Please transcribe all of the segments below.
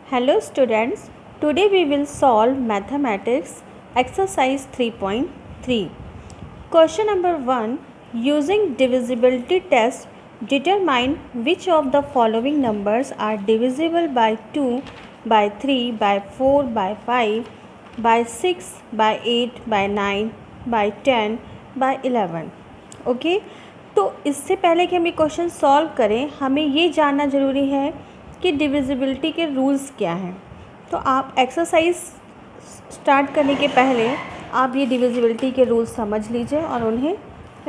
Hello students, today we will solve mathematics exercise 3.3. Question number 1. Using divisibility test, determine which of the following numbers are divisible by 2, by 3, by 4, by 5, by 6, by 8, by 9, by 10, by 11. Okay तो इससे पहले कि हम ये question solve करें हमें ये जानना ज़रूरी है कि डिविजिबिलिटी के रूल्स क्या हैं। तो आप एक्सरसाइज स्टार्ट करने के पहले आप ये डिविजिबिलिटी के रूल्स समझ लीजिए और उन्हें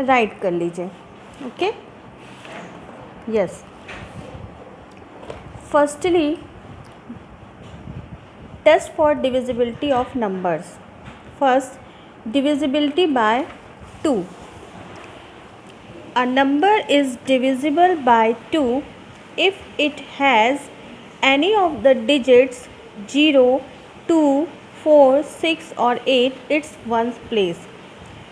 राइट कर लीजिए। Okay yes, firstly test for divisibility of numbers. First, divisibility by 2। A number is divisible by 2 if it has any of the digits 0, 2, 4, 6 और 8 its ones place।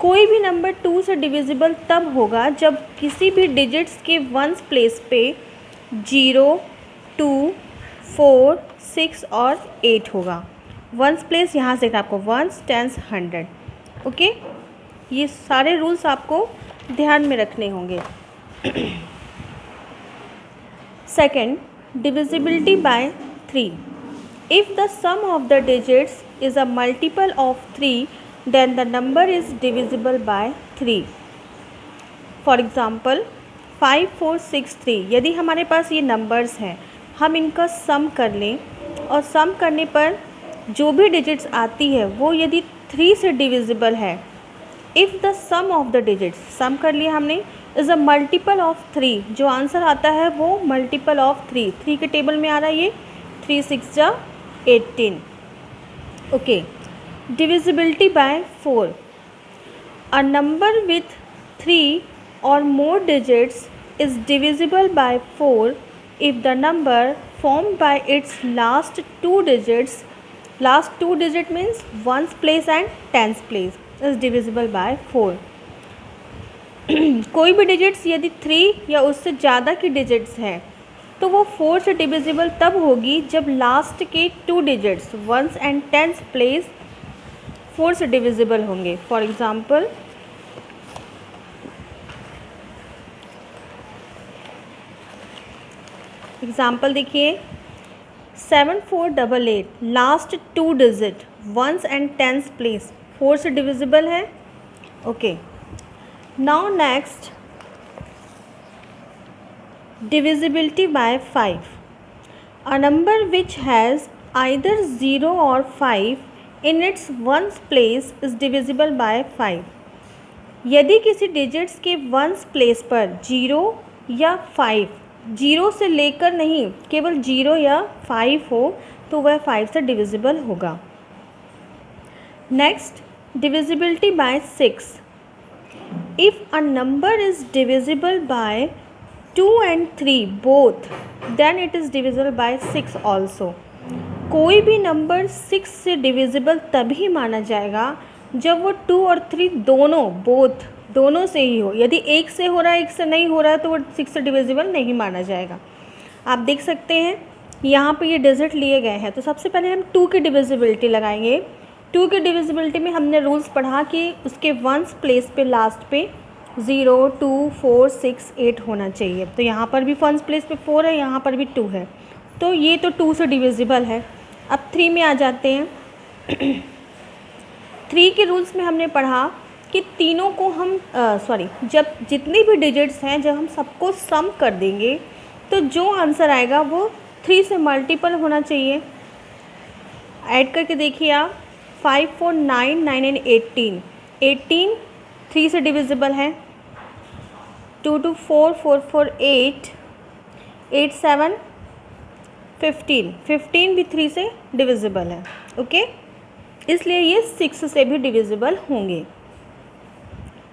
कोई भी नंबर 2 से डिविजिबल तब होगा जब किसी भी डिजिट्स के वंस प्लेस पे 0, 2, 4, 6 और 8 होगा। वंस प्लेस यहाँ से आपको वंस, टेंस, 100। ओके, ये सारे रूल्स आपको ध्यान में रखने होंगे। Second, divisibility by 3। If the sum of the digits is a multiple of 3 then the number is divisible by 3। For example 5, 4, 6, 3 यदि हमारे पास ये नंबर्स हैं, हम इनका सम कर लें और सम करने पर जो भी डिजिट्स आती है वो यदि 3 से डिविजिबल है, if the sum of the digits, sum कर लिया हमने, इज़ अ मल्टीपल ऑफ 3, जो आंसर आता है वो मल्टीपल ऑफ 3 के टेबल में आ रहा है ये 3 6 जा 18। Okay, divisibility bye 4। A number with 3 और मोर digits is divisible bye 4 if the number formed bye it's last 2 digits, last 2 digit means ones place and tens place, is divisible bye 4। कोई भी digits यदि 3 या उससे ज़्यादा की डिजिट्स हैं तो वो 4 से डिविजिबल तब होगी जब लास्ट के 2 digits ones and tens place 4 से डिविजिबल होंगे। फॉर एग्ज़ाम्पल देखिए 7488, last 2 digit ones and tens place 4 से डिविजिबल है। Okay, now next, divisibility by 5। A number which has either 0 or 5 in its ones place is divisible by 5। यदि किसी digits के ones place पर 0 या 5, 0 से लेकर नहीं, केवल 0 या 5 हो तो वह 5 से डिविजिबल होगा। Next, divisibility by 6। If a number is divisible by 2 and 3 both, then it is divisible by 6 also। कोई भी नंबर 6 से डिविजिबल तभी माना जाएगा जब वो 2 और 3 दोनों, बोथ, दोनों से ही हो। यदि एक से हो रहा है, एक से नहीं हो रहा है तो वो 6 से डिविजिबल नहीं माना जाएगा। आप देख सकते हैं यहाँ पे ये डिजिट लिए गए हैं, तो सबसे पहले हम 2 की डिविजिबिलिटी लगाएंगे। 2 की डिविजिबिलिटी में हमने रूल्स पढ़ा कि उसके वंस प्लेस पे लास्ट पे 0, 2, 4, 6, 8 होना चाहिए। तो यहाँ पर भी वंस प्लेस पे 4 है, यहाँ पर भी 2 है, तो ये तो 2 से डिविजिबल है। अब 3 में आ जाते हैं। 3 के रूल्स में हमने पढ़ा कि तीनों को हम जब जितनी भी डिजिट्स हैं जब हम सबको सम कर देंगे तो जो आंसर आएगा वो 3 से मल्टीपल होना चाहिए। ऐड करके देखिए आप, 5, 4, 9, 9 एंड 18, 18 3 से डिविजिबल है। 2, 2, 4, 4, 4, 8, 8, 7, 15, 15 भी 3 से डिविजिबल है। ओके, इसलिए ये 6 से भी डिविजिबल होंगे।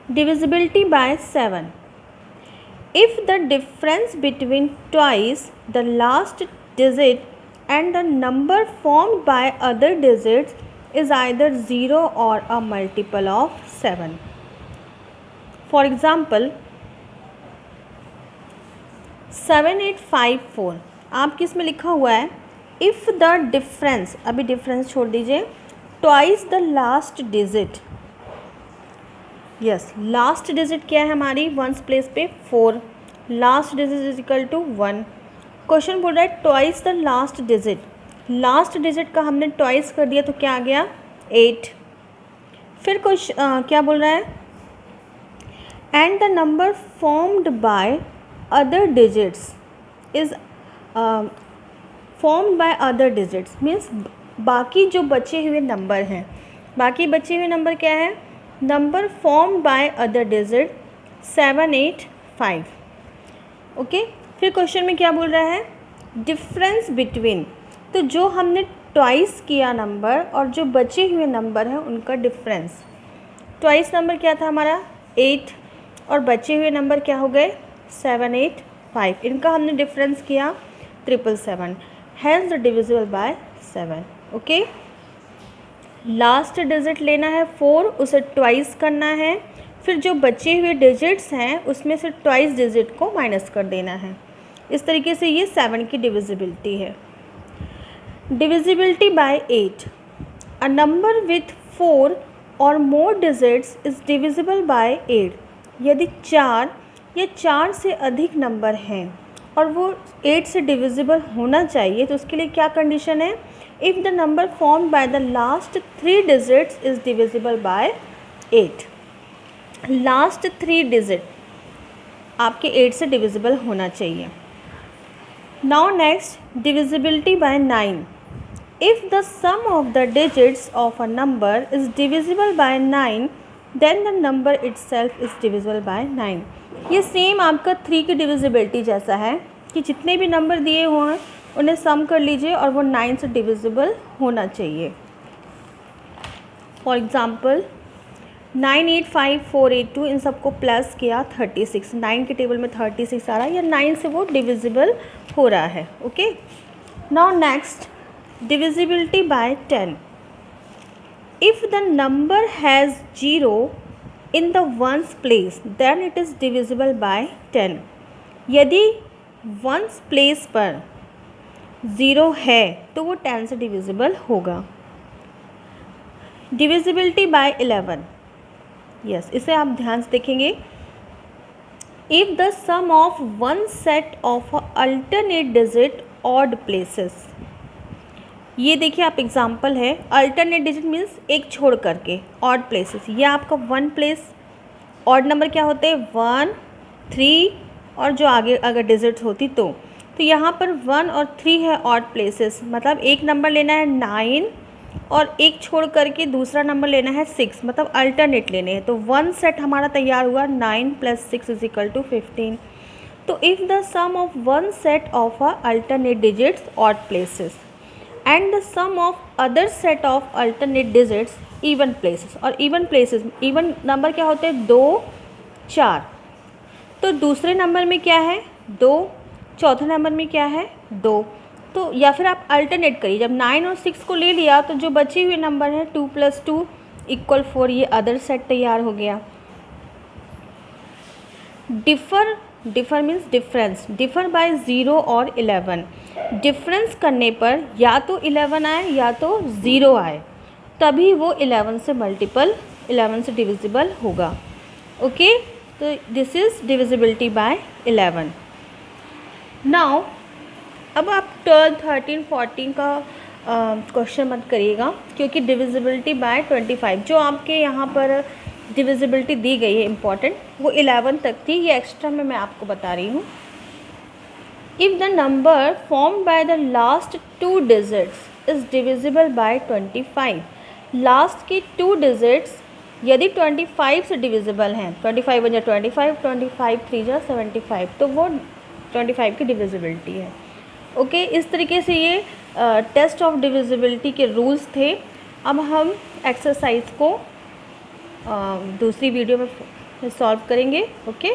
Divisibility bye 7। If the difference between twice the last digit and the number formed by other digits is either 0 or a multiple of 7। For example 7854, आप किस में लिखा हुआ है इफ़ द डिफरेंस, अभी डिफरेंस छोड़ दीजिए, twice the last digit, yes last digit क्या है हमारी, वंस प्लेस पे 4, last digit is equal to 1। Question बोल रहा है twice the last digit, last digit का हमने ट्वाइस कर दिया तो क्या आ गया 8। फिर कुछ क्या बोल रहा है, and the number formed by other digits is formed by other digits means बाकी जो बचे हुए नंबर हैं, बाकी बचे हुए नंबर क्या है, number formed by other digit 7, 8, 5। Okay, फिर क्वेश्चन में क्या बोल रहा है, डिफरेंस बिटवीन, तो जो हमने ट्वाइस किया नंबर और जो बचे हुए नंबर हैं उनका डिफरेंस, ट्वाइस नंबर क्या था हमारा 8 और बचे हुए नंबर क्या हो गए 7, 8, 5, इनका हमने डिफरेंस किया 777, has the divisible by 7। Okay, last digit लेना है 4, उसे ट्वाइस करना है, फिर जो बचे हुए डिजिट्स हैं उसमें से ट्वाइस डिजिट को माइनस कर देना है। इस तरीके से ये 7 की डिविजिबिलिटी है। Divisibility bye 8, a number with 4 और मोर डिजिट्स इज़ डिविजिबल बाय 8। यदि 4 या 4 से अधिक नंबर हैं और वो 8 से डिविजिबल होना चाहिए तो उसके लिए क्या कंडीशन है, if the number formed by the last 3 digits is divisible by 8। Last 3 digit आपके 8 से डिविजिबल होना चाहिए। Now next, divisibility by 9, if the sum of the digits of a number is divisible by 9 then the number itself is divisible by 9। ये same आपका 3 की divisibility जैसा है कि जितने भी नंबर दिए हुए हैं उन्हें सम कर लीजिए और वो 9 से डिविजिबल होना चाहिए। फॉर एग्ज़ाम्पल 9, 8, 5, 4, 8, 2 इन सबको प्लस किया 36, 9 के टेबल में 36 आ रहा है या 9 से वो डिविजिबल हो रहा है। Okay, now next, divisibility bye 10, if the number has 0 in the ones place then it is divisible by 10। यदि ones place पर 0 है तो वो 10 से डिविजिबल होगा। डिविजिबिलिटी बाय 11, यस इसे आप ध्यान से देखेंगे, if the sum of one set of alternate digit odd places, ये देखिए आप एग्जाम्पल है, अल्टरनेट डिजिट मीन्स एक छोड़ करके, ऑड प्लेसेस, ये आपका 1 प्लेस, ऑड नंबर क्या होते हैं 1, 3 और जो आगे अगर डिजिट्स होती तो यहाँ पर 1 और 3 है ऑड प्लेसेस, मतलब एक नंबर लेना है 9 और एक छोड़ करके दूसरा नंबर लेना है 6, मतलब अल्टरनेट लेने हैं। तो 1 सेट हमारा तैयार हुआ 9 + 6 = 15। तो if the sum of 1 set of alternate digits odd places and the sum of other set of alternate digits even places, और इवन प्लेसेस, इवन नंबर क्या होते हैं 2, 4, तो दूसरे नंबर में क्या है 2, चौथे नंबर में क्या है 2, तो या फिर आप अल्टरनेट करिए, जब 9 और 6 को ले लिया तो जो बचे हुए नंबर हैं 2 + 2 = 4, ये अदर सेट तैयार हो गया। Differ means difference, differ by 0 और 11, डिफरेंस करने पर या तो 11 आए या तो 0 आए तभी वो 11 से मल्टीपल, 11 से डिविजिबल होगा। ओके, तो this is divisibility bye 11। Now अब आप 12, 13, 14 का क्वेश्चन मत करिएगा क्योंकि डिविजिबिलिटी बाय 25 जो आपके यहाँ पर डिविजिबिलिटी दी गई है इम्पॉर्टेंट, वो 11 तक थी, ये एक्स्ट्रा में मैं आपको बता रही हूँ। If the number formed by the last 2 digits is divisible bye 25, last के 2 डिजिट्स यदि 25 से डिविजिबल हैं, 25 × 25, 25 3 × 75, तो वो 25 की डिविजिबिलिटी है। ओके, इस तरीके से ये टेस्ट ऑफ डिविजिबिलिटी के रूल्स थे। अब हम एक्सरसाइज को दूसरी वीडियो में सॉल्व करेंगे। ओके।